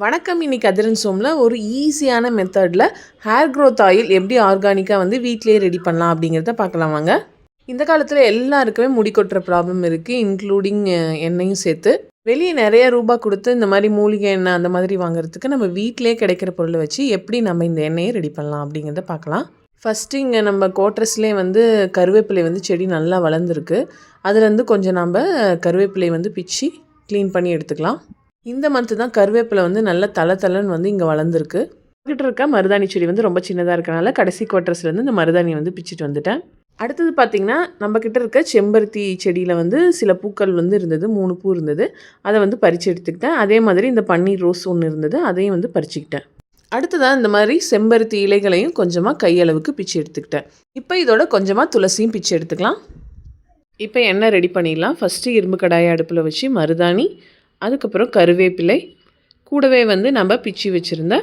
வணக்கம். இன்னைக்கு அதிரன் சோமில் ஒரு ஈஸியான மெத்தடில் ஹேர் க்ரோத் ஆயில் எப்படி ஆர்கானிக்காக வந்து வீட்டிலேயே ரெடி பண்ணலாம் அப்படிங்கிறத பார்க்கலாம் வாங்க. இந்த காலத்தில் எல்லாருக்குமே முடி கொட்டுற ப்ராப்ளம் இருக்குது, இன்க்ளூடிங் எண்ணெயும் சேர்த்து. வெளியே நிறைய ரூபா கொடுத்து இந்த மாதிரி மூலிகை எண்ணெய் அந்த மாதிரி வாங்குறதுக்கு நம்ம வீட்டிலே கிடைக்கிற பொருளை வச்சு எப்படி நம்ம இந்த எண்ணெயை ரெடி பண்ணலாம் அப்படிங்கிறத பார்க்கலாம். ஃபஸ்ட்டு இங்கே நம்ம கோட்ரஸ்லேயே வந்து கருவேப்பிலை வந்து செடி நல்லா வளர்ந்துருக்கு. அதுலேருந்து கொஞ்சம் நம்ம கருவேப்பிலை வந்து பிச்சு க்ளீன் பண்ணி எடுத்துக்கலாம். இந்த மந்த்து தான் கருவேப்பிலை வந்து நல்ல தளன்னு வந்து இங்கே வளர்ந்துருக்கு. கிட்ட இருக்க மருதாணி செடி வந்து ரொம்ப சின்னதாக இருக்கனால கடைசி குவார்ட்டர்ஸ்லேருந்து இந்த மருதாணியை வந்து பிச்சுட்டு வந்துட்டேன். அடுத்தது பார்த்திங்கன்னா நம்ம கிட்ட இருக்க செம்பருத்தி செடியில் வந்து சில பூக்கள் வந்து இருந்தது, 3 பூ இருந்தது. அதை வந்து பறித்து எடுத்துக்கிட்டேன். அதே மாதிரி இந்த பன்னீர் ரோஸ் ஒன்று இருந்தது, அதையும் வந்து பறிச்சுக்கிட்டேன். அடுத்ததான் இந்த மாதிரி செம்பருத்தி இலைகளையும் கொஞ்சமாக கையளவுக்கு பிச்சு எடுத்துக்கிட்டேன். இப்போ இதோட கொஞ்சமாக துளசியும் பிச்சு எடுத்துக்கலாம். இப்போ எண்ணெய் ரெடி பண்ணிடலாம். ஃபஸ்ட்டு இரும்பு கடாயை அடுப்பில் வச்சு மருதாணி, அதுக்கப்புறம் கருவேப்பிலை, கூடவே வந்து நம்ம பிச்சு வச்சுருந்த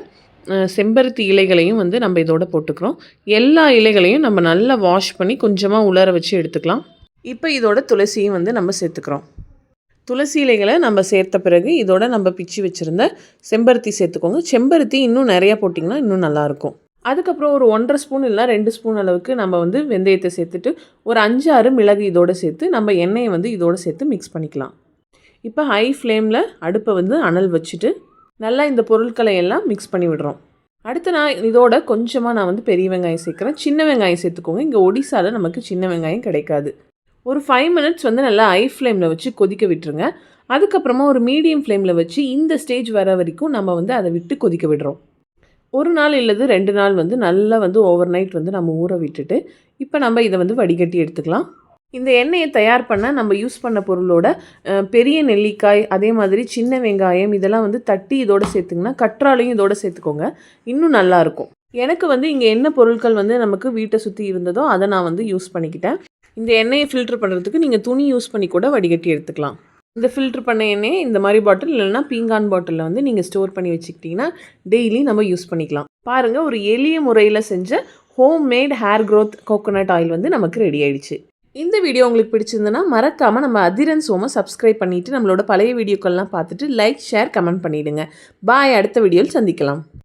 செம்பருத்தி இலைகளையும் வந்து நம்ம இதோட போட்டுக்கிறோம். எல்லா இலைகளையும் நம்ம நல்லா வாஷ் பண்ணி கொஞ்சமாக உலர வச்சு எடுத்துக்கலாம். இப்போ இதோட துளசியும் வந்து நம்ம சேர்த்துக்கிறோம். துளசி இலைகளை நம்ம சேர்த்த பிறகு இதோட நம்ம பிச்சு வச்சுருந்த செம்பருத்தி சேர்த்துக்கோங்க. செம்பருத்தி இன்னும் நிறையா போட்டிங்கன்னா இன்னும் நல்லாயிருக்கும். அதுக்கப்புறம் ஒரு 1.5 ஸ்பூன் இல்லை 2 ஸ்பூன் அளவுக்கு நம்ம வந்து வெந்தயத்தை சேர்த்துட்டு ஒரு 5-6 மிளகு இதோடு சேர்த்து நம்ம எண்ணெயை வந்து இதோடு சேர்த்து மிக்ஸ் பண்ணிக்கலாம். இப்போ ஹை ஃப்ளேமில் அடுப்பை வந்து அனல் வச்சுட்டு நல்லா இந்த பொருட்களை எல்லாம் மிக்ஸ் பண்ணி விடுறோம். அடுத்து நான் இதோட கொஞ்சமாக நான் வந்து பெரிய வெங்காயம் சேர்க்குறேன். சின்ன வெங்காயம் சேர்த்துக்கோங்க. இங்கே ஒடிசாவில் நமக்கு சின்ன வெங்காயம் கிடைக்காது. ஒரு 5 மினிட்ஸ் வந்து நல்லா ஹை ஃப்ளேமில் வச்சு கொதிக்க விட்டுருங்க. அதுக்கப்புறமா ஒரு மீடியம் ஃப்ளேமில் வச்சு இந்த ஸ்டேஜ் வர வரைக்கும் நம்ம வந்து அதை விட்டு கொதிக்க விடுறோம். ஒரு நாள் இல்லது 2 நாள் வந்து நல்லா வந்து ஓவர் நைட் வந்து நம்ம ஊற விட்டுட்டு இப்போ நம்ம இதை வந்து வடிகட்டி எடுத்துக்கலாம். இந்த எண்ணெயை தயார் பண்ண நம்ம யூஸ் பண்ண பொருளோட பெரிய நெல்லிக்காய், அதே மாதிரி சின்ன வெங்காயம் இதெல்லாம் வந்து தட்டி இதோட சேர்த்துங்கன்னா, கற்றாழையும் இதோட சேர்த்துக்கோங்க, இன்னும் நல்லாயிருக்கும். எனக்கு வந்து இங்கே என்ன பொருட்கள் வந்து நமக்கு வீட்டை சுற்றி இருந்ததோ அதை நான் வந்து யூஸ் பண்ணிக்கிட்டேன். இந்த எண்ணெயை ஃபில்டர் பண்ணுறதுக்கு நீங்கள் துணி யூஸ் பண்ணி கூட வடிகட்டி எடுத்துக்கலாம். இந்த ஃபில்டர் பண்ண எண்ணெயை இந்த மாதிரி பாட்டில் இல்லைன்னா பீங்கான் பாட்டிலில் வந்து நீங்கள் ஸ்டோர் பண்ணி வச்சுக்கிட்டிங்கன்னா டெய்லி நம்ம யூஸ் பண்ணிக்கலாம். பாருங்கள், ஒரு எளிய முறையில் செஞ்ச home made hair growth coconut oil வந்து நமக்கு ரெடி ஆயிடுச்சு. இந்த வீடியோ உங்களுக்கு பிடிச்சிருந்ததுன்னா மறக்காமல் நம்ம அதிரன் சோமை சப்ஸ்கிரைப் பண்ணிவிட்டு நம்மளோட பழைய வீடியோக்கள்லாம் பார்த்துட்டு லைக், ஷேர், கமெண்ட் பண்ணிவிடுங்க. பாய். அடுத்த வீடியோவில் சந்திக்கலாம்.